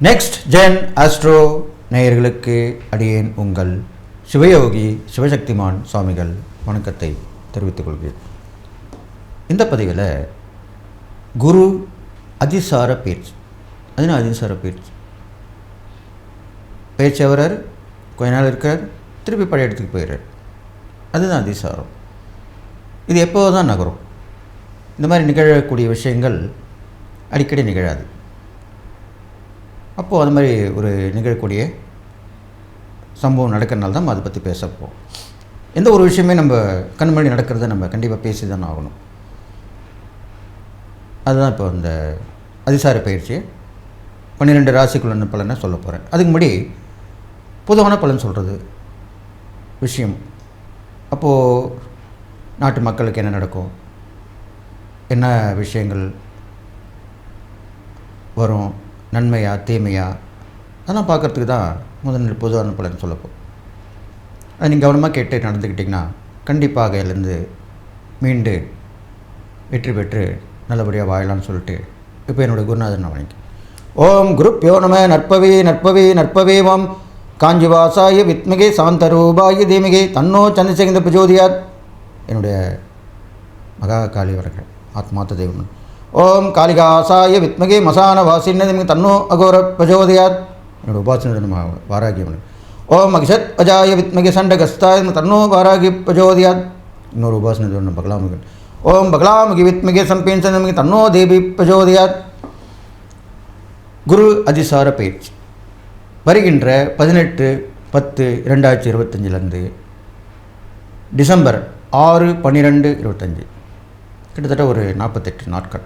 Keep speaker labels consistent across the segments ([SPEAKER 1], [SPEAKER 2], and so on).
[SPEAKER 1] Next gen astro நேயர்களுக்கு அடியேன் உங்கள் சிவயோகி சிவசக்திமான் சுவாமிகள் வணக்கத்தை தெரிவித்துக் கொள்கிறேன். இந்த பதிவில் குரு அதிசார பயிற்சி. அதுனா அதிசார பயிற்சி வர்றார், கொஞ்ச நாள் இருக்கார், திருப்பி பழைய இடத்துக்கு போயிடுறார். அதுதான் அதிசாரம். இது எப்போது தான் நகரும். இந்த மாதிரி நிகழக்கூடிய விஷயங்கள் அடிக்கடி நிகழாது. அப்போது அது மாதிரி ஒரு நிகழக்கூடிய சம்பவம் நடக்கிறனால தான் நம்ம அதை பற்றி பேசப்போம். எந்த ஒரு விஷயமே நம்ம கண் முன்னாடி நடக்கிறத நம்ம கண்டிப்பாக பேசி தான் ஆகணும். அதுதான் இப்போ இந்த அதிசார பயிற்சியை 12 ராசிக்குள்ள பலனை சொல்ல போகிறேன். அதுக்கு முன்னாடி பொதுவான பலன் சொல்கிறது விஷயம். அப்போது நாட்டு மக்களுக்கு என்ன நடக்கும், என்ன விஷயங்கள் வரும், நன்மையா தீமையா, அதெல்லாம் பார்க்குறதுக்கு தான் முதல் பொதுவான பலன் சொல்லப்போம். அதை நீங்கள் கவனமாக கேட்டு நடந்துக்கிட்டிங்கன்னா கண்டிப்பாக இதுலேருந்து மீண்டு வெற்றி பெற்று நல்லபடியாக வாழலாம்னு சொல்லிட்டு இப்போ என்னுடைய குருநாதன் நான் வணங்கி. ஓம் குருப்யோ நம நற்பவே நற்பவே நற்பவேவம் காஞ்சிவாசாய வித்மகே சாந்தரூபாய தீமிகே தன்னோ சந்திரசேகர பிரஜோதியாத். என்னுடைய மகா காளி வணக்கம், ஆத்மார்த்த தெய்வம். ஓம் காளிகாசாய வித்மகே மசான வாசின்னு தன்னோ அகோர பிரஜோதயாத். என்னோட உபாசனை நம்ம வாராகியவன். ஓம் அகிஷத் அஜாய வித்மகே சண்டகஸ்தாய தன்னோ வாராகி பிரஜோதயாத். இன்னொரு உபாசனை நம்ம பகலாமுகன். ஓம் பகலாமுகி வித்மகே சம்பேன்சனமிகே தன்னோ தேவி பிரஜோதயாத். குரு அதிசார பயிற்சி வருகின்ற 18/10/2025 டிசம்பர் 6/12/25, கிட்டத்தட்ட ஒரு 48 நாட்கள்,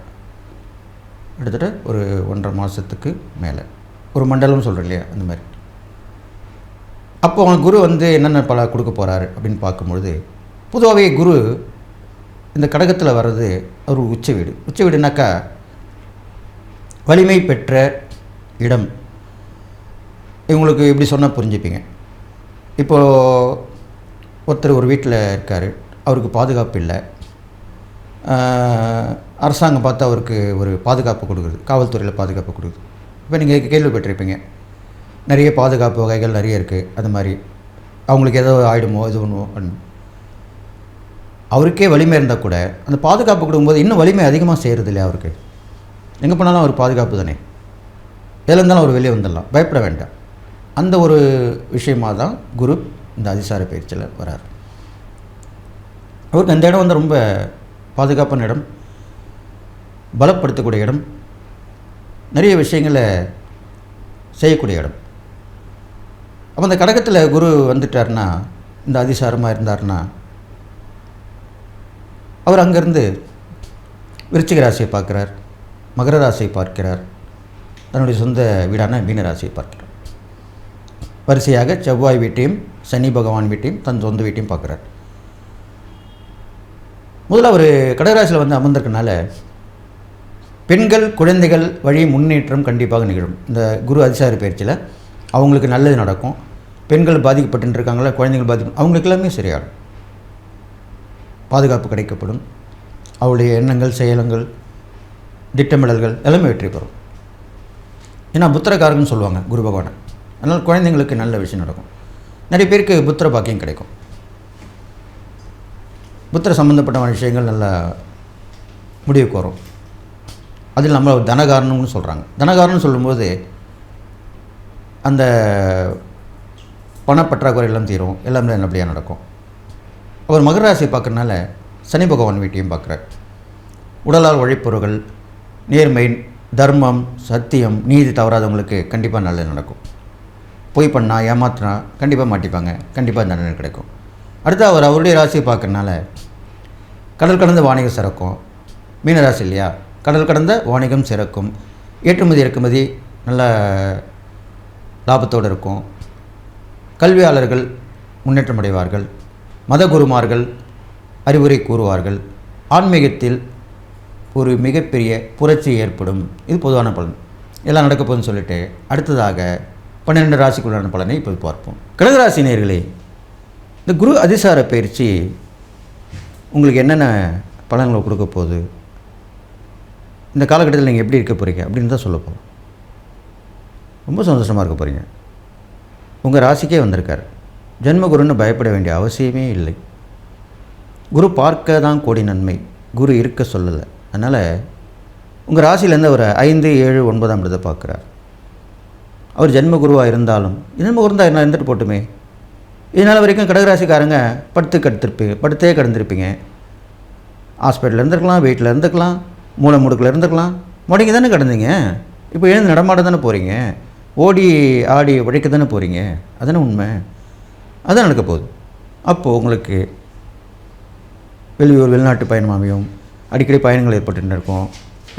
[SPEAKER 1] கிட்டத்தட்ட ஒரு 1.5 மாதத்துக்கு மேலே, ஒரு மண்டலம் சொல்கிறேன் இல்லையா, அந்த மாதிரி. அப்போ அவங்க குரு என்னென்ன பல கொடுக்க போகிறாரு அப்படின்னு பார்க்கும்பொழுது, பொதுவாகவே குரு இந்த கடகத்தில் வர்றது ஒரு உச்ச வீடு. உச்ச வீடுனாக்கா வலிமை பெற்ற இடம். இவங்களுக்கு எப்படி சொன்னால் புரிஞ்சுப்பீங்க. இப்போது ஒருத்தர் ஒரு வீட்டில் இருக்கார், அவருக்கு பாதுகாப்பு இல்லை. அரசாங்கம் பார்த்து அவருக்கு ஒரு பாதுகாப்பு கொடுக்குது, காவல்துறையில் பாதுகாப்பு கொடுக்குது. இப்போ நீங்கள் கேள்விப்பட்டிருப்பீங்க, நிறைய பாதுகாப்பு வகைகள் நிறைய இருக்குது. அது மாதிரி அவங்களுக்கு ஏதோ ஆகிடுமோ இது ஒன்றும் அப்படின்னு. அவருக்கே வலிமை இருந்தால் கூட அந்த பாதுகாப்பு கொடுக்கும்போது இன்னும் வலிமை அதிகமாக செய்கிறது இல்லையா அவருக்கு. எங்கே போனாலும் அவர் பாதுகாப்பு தானே, எதில் இருந்தாலும் அவர் வெளியே வந்துடலாம், பயப்பட வேண்டாம். அந்த ஒரு விஷயமாக தான் குரு இந்த அதிசார பயிற்சியில் வரார். அவருக்கு அந்த இடம் ரொம்ப பாதுகாப்பான இடம், பலப்படுத்தக்கூடிய இடம், நிறைய விஷயங்களை செய்யக்கூடிய இடம். அப்போ அந்த கடகத்தில் குரு வந்துட்டார்னா, இந்த அதிசாரமாக இருந்தார்னா, அவர் அங்கேருந்து விருச்சிக ராசியை பார்க்குறார், மகர ராசியை பார்க்கிறார், தன்னுடைய சொந்த வீடான மீன ராசியை பார்க்கிறார். வரிசையாக செவ்வாய் வீட்டையும் சனி பகவான் வீட்டையும் தன் சொந்த வீட்டையும் பார்க்குறார். முதல்ல அவர் கடகராசியில் அமர்ந்திருக்கனால பெண்கள் குழந்தைகள் வழி முன்னேற்றம் கண்டிப்பாக நிகழும். இந்த குரு அதிசார பயிற்சியில் அவங்களுக்கு நல்லது நடக்கும். பெண்கள் பாதிக்கப்பட்டு இருக்காங்களா, குழந்தைகள் அவங்களுக்கு எல்லாமே சரியாகும். பாதுகாப்பு கிடைக்கப்படும். அவருடைய எண்ணங்கள் செயலங்கள் திட்டமிடல்கள் எல்லாமே வெற்றி பெறும். ஏன்னா புத்திரக்காரங்கன்னு சொல்லுவாங்க குரு பகவானை. அதனால் குழந்தைங்களுக்கு நல்ல விஷயம் நடக்கும். நிறைய பேருக்கு புத்திர பாக்கியம் கிடைக்கும். புத்திர சம்மந்தப்பட்ட விஷயங்கள் நல்லா முடிவுக்கு வரும். அதில் நம்ம தனகாரணம்னு சொல்கிறாங்க. தனகாரணம்னு சொல்லும்போது அந்த பணப்பற்றாக்குறை எல்லாம் தீரும், எல்லாமே நல்லபடியாக நடக்கும். அவர் மகர ராசியை பார்க்கறனால சனி பகவான் வீட்டையும் பார்க்குறார். உடலால் உழைப்பவர்கள், நேர்மை, தர்மம், சத்தியம், நீதி தவறாதவங்களுக்கு கண்டிப்பாக நல்லது நடக்கும். பொய் பண்ணால் ஏமாத்தினா கண்டிப்பாக மாட்டிப்பாங்க, கண்டிப்பாக தண்டனை கிடைக்கும். அடுத்து அவர் அவருடைய ராசியை பார்க்கறனால கடல் கடந்த வாணிகம் சிறக்கும். மீனராசி இல்லையா, கடல் கடந்த வாணிகம் சிறக்கும். ஏற்றுமதி இறக்குமதி நல்ல லாபத்தோடு இருக்கும். கல்வியாளர்கள் முன்னேற்றம் அடைவார்கள். மத குருமார்கள் அறிவுரை கூறுவார்கள். ஆன்மீகத்தில் ஒரு மிகப்பெரிய புரட்சி ஏற்படும். இது பொதுவான பலன். எல்லாம் நடக்க போகுதுன்னு சொல்லிட்டு அடுத்ததாக 12 ராசிக்குள்ளான பலனை இப்போ பார்ப்போம். கடகராசி நேயர்களே, இந்த குரு அதிசார பயிற்சி உங்களுக்கு என்னென்ன பலன்களை கொடுக்க போகுது, இந்த காலகட்டத்தில் நீங்கள் எப்படி இருக்க போகிறீங்க அப்படின்னு தான் சொல்ல போகிறோம். ரொம்ப சந்தோஷமாக இருக்க போகிறீங்க. உங்கள் ராசிக்கே வந்திருக்கார். ஜென்மகுருன்னு பயப்பட வேண்டிய அவசியமே இல்லை. குரு பார்க்க தான் கோடி நன்மை, குரு இருக்க சொல்லலை. அதனால் உங்கள் ராசியிலேருந்து ஒரு 5, 7, 9ஆம் இடத்தை பார்க்குறார். அவர் ஜென்மகுருவாக இருந்தாலும் ஜென்மகுரு தான் என்ன இருந்துட்டு போட்டுமே. இதனால் வரைக்கும் கடகராசிக்காரங்க படுத்தே கிடந்திருப்பீங்க. ஹாஸ்பிட்டலில் இருந்திருக்கலாம், வீட்டில் இருந்துக்கலாம், மூளை முடுக்கில் இருந்துக்கலாம், முடங்கி தானே கிடந்தீங்க. இப்போ எழுந்து நடமாட தானே போகிறீங்க, ஓடி ஆடி உழைக்க தானே போகிறீங்க. அதுதானே உண்மை. அதுதான் நடக்க போகுது. அப்போது உங்களுக்கு வெளியூர் வெளிநாட்டு பயணம் அமையும். அடிக்கடி பயணங்கள் ஏற்பட்டு இருக்கும்.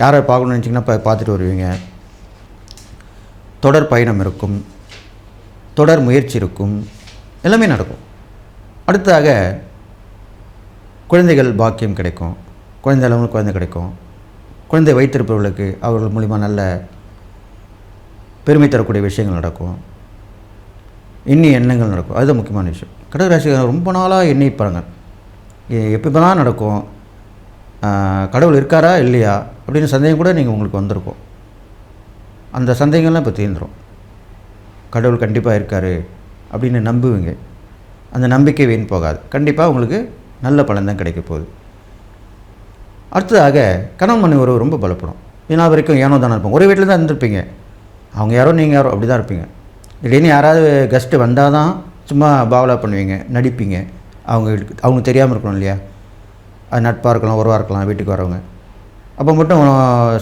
[SPEAKER 1] யாரை பார்க்கணும்னு நினச்சிங்கன்னா பார்த்துட்டு வருவீங்க. தொடர் பயணம் இருக்கும், தொடர் முயற்சி இருக்கும், எல்லாமே நடக்கும். அடுத்ததாக குழந்தைகள் பாக்கியம் கிடைக்கும். குழந்தை கிடைக்கும். குழந்தை வைத்திருப்பவர்களுக்கு அவர்கள் மூலிமா நல்ல பெருமை தரக்கூடிய விஷயங்கள் நடக்கும். எண்ணிய எண்ணங்கள் நடக்கும். அதுதான் முக்கியமான விஷயம். கடகராசிக்காரங்க ரொம்ப நாளாக எண்ணிப்பாங்க, எப்போதான் நடக்கும், கடவுள் இருக்காரா இல்லையா அப்படின்னு சந்தேகம் கூட உங்களுக்கு வந்திருக்கும். அந்த சந்தேகங்கள்லாம் இப்போ தீர்ந்துடும். கடவுள் கண்டிப்பாக இருக்கார் அப்படின்னு நம்புவீங்க. அந்த நம்பிக்கை வீண் போகாது. கண்டிப்பாக உங்களுக்கு நல்ல பலன் தான் கிடைக்க போகுது. அடுத்ததாக கணவன் மனைவி உறவு ரொம்ப பலப்படும். ஏன்னா வரைக்கும் ஏனோ தானே இருப்போம். ஒரே வீட்டில் தான் இருந்திருப்பீங்க. அவங்க யாரோ நீங்கள் யாரோ அப்படி தான் இருப்பீங்க. திடீர்னு யாராவது கெஸ்ட்டு வந்தால் தான் சும்மா பாவலா பண்ணுவீங்க, நடிப்பீங்க. அவங்க தெரியாமல் இருக்கணும் இல்லையா. அது நட்பாக இருக்கலாம், உறவாக இருக்கலாம், வீட்டுக்கு வரவங்க. அப்போ மட்டும்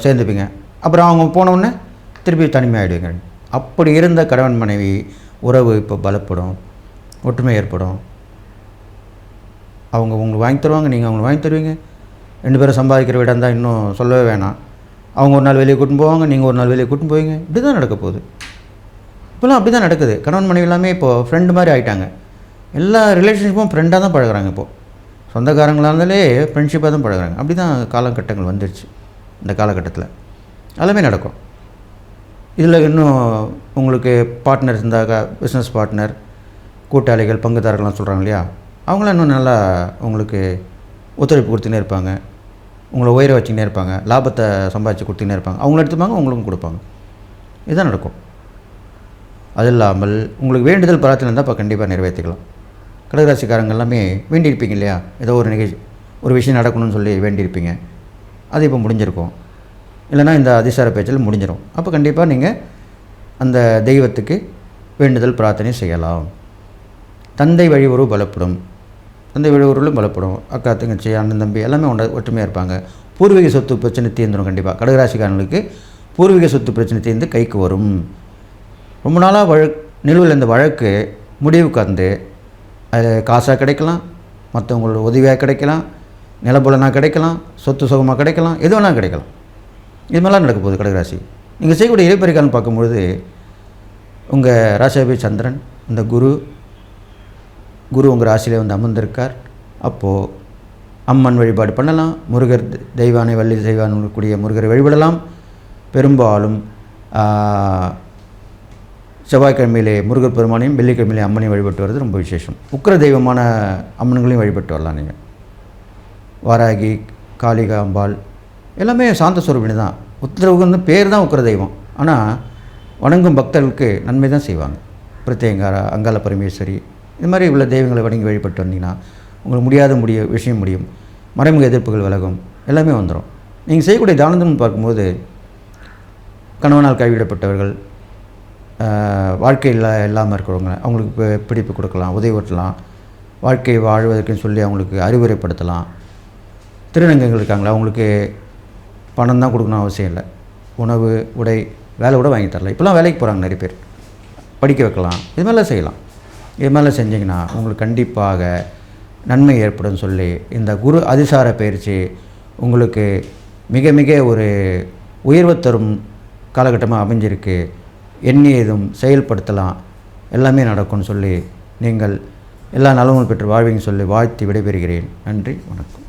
[SPEAKER 1] சேர்ந்துப்பீங்க. அப்புறம் அவங்க போனவுடனே திருப்பி தனிமையாகிடுவீங்க. அப்படி இருந்த கணவன் மனைவி உறவு இப்போ பலப்படும், ஒற்றுமை ஏற்படும். அவங்க உங்களுக்கு வாங்கி தருவாங்க, நீங்கள் அவங்களுக்கு வாங்கி தருவீங்க. 2 பேரும் சம்பாதிக்கிற வீடாக இருந்தால் இன்னும் சொல்லவே வேணாம். அவங்க ஒரு நாள் வெளியே கூட்டின்னு போவாங்க, நீங்கள் ஒரு நாள் வெளியே கூட்டின்னு போவீங்க. இப்படி தான் நடக்க போகுது. இப்போலாம் அப்படி தான் நடக்குது. கணவன் மனைவி எல்லாமே இப்போது ஃப்ரெண்டு மாதிரி ஆகிட்டாங்க. எல்லா ரிலேஷன்ஷிப்பும் ஃப்ரெண்டாக தான் பழகுறாங்க. இப்போது சொந்தக்காரங்களாக இருந்தாலே ஃப்ரெண்ட்ஷிப்பாக தான் பழகுறாங்க. அப்படி தான் காலகட்டங்கள் வந்துடுச்சு. இந்த காலகட்டத்தில் எல்லாமே நடக்கும். இதில் இன்னும் உங்களுக்கு பார்ட்னர் இருந்தாக்கா, பிஸ்னஸ் பார்ட்னர், கூட்டாளிகள், பங்குதாரர்கள்லாம் சொல்கிறாங்க இல்லையா, அவங்களாம் இன்னும் நல்லா உங்களுக்கு ஒத்துழைப்பு கொடுத்துனே இருப்பாங்க. உங்களை உயர வச்சுக்கினே இருப்பாங்க. லாபத்தை சம்பாதிச்சு கொடுத்துக்கினே இருப்பாங்க. அவங்களும் எடுத்துப்பாங்க, உங்களுக்கும் கொடுப்பாங்க. இதுதான் நடக்கும். அது இல்லாமல் உங்களுக்கு வேண்டுதல் பிரார்த்தனை இருந்தால் இப்போ கண்டிப்பாக நிறைவேற்றிக்கலாம். கடகராசிக்காரங்க எல்லாமே வேண்டியிருப்பீங்க இல்லையா, ஏதோ ஒரு நிகழ்ச்சி, ஒரு விஷயம் நடக்கணும்னு சொல்லி வேண்டியிருப்பீங்க. அது இப்போ முடிஞ்சிருக்கும். இல்லைனா இந்த அதிசார பேச்சில் முடிஞ்சிடும். அப்போ கண்டிப்பாக நீங்கள் அந்த தெய்வத்துக்கு வேண்டுதல் பிரார்த்தனை செய்யலாம். தந்தை வழி உறவு பலப்படும். தந்தை வழி உறவுகளும் பலப்படும். அக்கா, தங்கச்சி, அண்ணன், தம்பி எல்லாமே ஒற்றுமையாக இருப்பாங்க. பூர்வீக சொத்து பிரச்சனை தீர்ந்துடும். கண்டிப்பாக கடகராசிக்காரங்களுக்கு பூர்வீக சொத்து பிரச்சனை தீர்ந்து கைக்கு வரும். ரொம்ப நாளாக நிலுவையில் இந்த வழக்கு முடிவுக்கு வந்து அது காசாக கிடைக்கலாம், மற்றவங்களோட உதவியாக கிடைக்கலாம், நிலபுலனாக கிடைக்கலாம், சொத்து சுகமாக கிடைக்கலாம், எது வேணால் கிடைக்கலாம். இது மாதிரிலாம் நடக்க போகுது கடகராசி. நீங்கள் செய்யக்கூடிய இறைப்பறிக்கான்னு பார்க்கும்பொழுது உங்கள் ராசியாபி சந்திரன், இந்த குரு உங்கள் ராசியிலே வந்து அமர்ந்திருக்கார். அப்போது அம்மன் வழிபாடு பண்ணலாம். முருகர் தெய்வானை, வள்ளி தெய்வானை கூடிய முருகரை வழிபடலாம். பெரும்பாலும் செவ்வாய்க்கிழமையிலே முருகர் பெருமானையும், வெள்ளிக்கிழமையிலே அம்மனையும் வழிபட்டு வர்றது ரொம்ப விசேஷம். உக்கிர தெய்வமான அம்மன்களையும் வழிபட்டு வரலாம். நீங்கள் வாராகி, காளிகா அம்பாள் எல்லாமே சாந்த சுரூபிணி தான். உத்தரவுக்கு பேர் தான் உக்கிர தெய்வம். ஆனால் வணங்கும் பக்தர்களுக்கு நன்மை தான் செய்வாங்க. பிரத்யங்காரா, அங்காள பரமேஸ்வரி, இது மாதிரி உள்ள தெய்வங்களை வணங்கி வழிபட்டு வந்தீங்கன்னா உங்களுக்கு முடியாத விஷயம் முடியும். மறைமுக எதிர்ப்புகள் விலகும், எல்லாமே வந்துடும். நீங்கள் செய்யக்கூடிய தானந்தம் பார்க்கும்போது கணவனால் கைவிடப்பட்டவர்கள், வாழ்க்கையில் இல்லாமல் இருக்கிறவங்க, அவங்களுக்கு பிடிப்பு கொடுக்கலாம், உதவி ஓட்டலாம். வாழ்க்கை வாழ்வதற்குன்னு சொல்லி அவங்களுக்கு அறிவுரைப்படுத்தலாம். திருநங்கைகள் இருக்காங்களா, அவங்களுக்கு பணம் தான் கொடுக்கணும் அவசியம் இல்லை. உணவு, உடை, வேலை கூட வாங்கி தரலாம். இப்போலாம் வேலைக்கு போகிறாங்க நிறைய பேர். படிக்க வைக்கலாம். இது மாதிரிலாம் செய்யலாம். இது மாதிரிலாம் செஞ்சிங்கன்னா உங்களுக்கு கண்டிப்பாக நன்மை ஏற்படும் சொல்லி இந்த குரு அதிசார பயிற்சி உங்களுக்கு மிக மிக ஒரு உயர்வு தரும் காலகட்டமாக அமைஞ்சிருக்கு. எண்ணியதும் செயல்படுத்தலாம், எல்லாமே நடக்கும்னு சொல்லி நீங்கள் எல்லா நலமும் பெற்று வாழ்வீங்கன்னு சொல்லி வாழ்த்தி விடைபெறுகிறேன். நன்றி, வணக்கம்.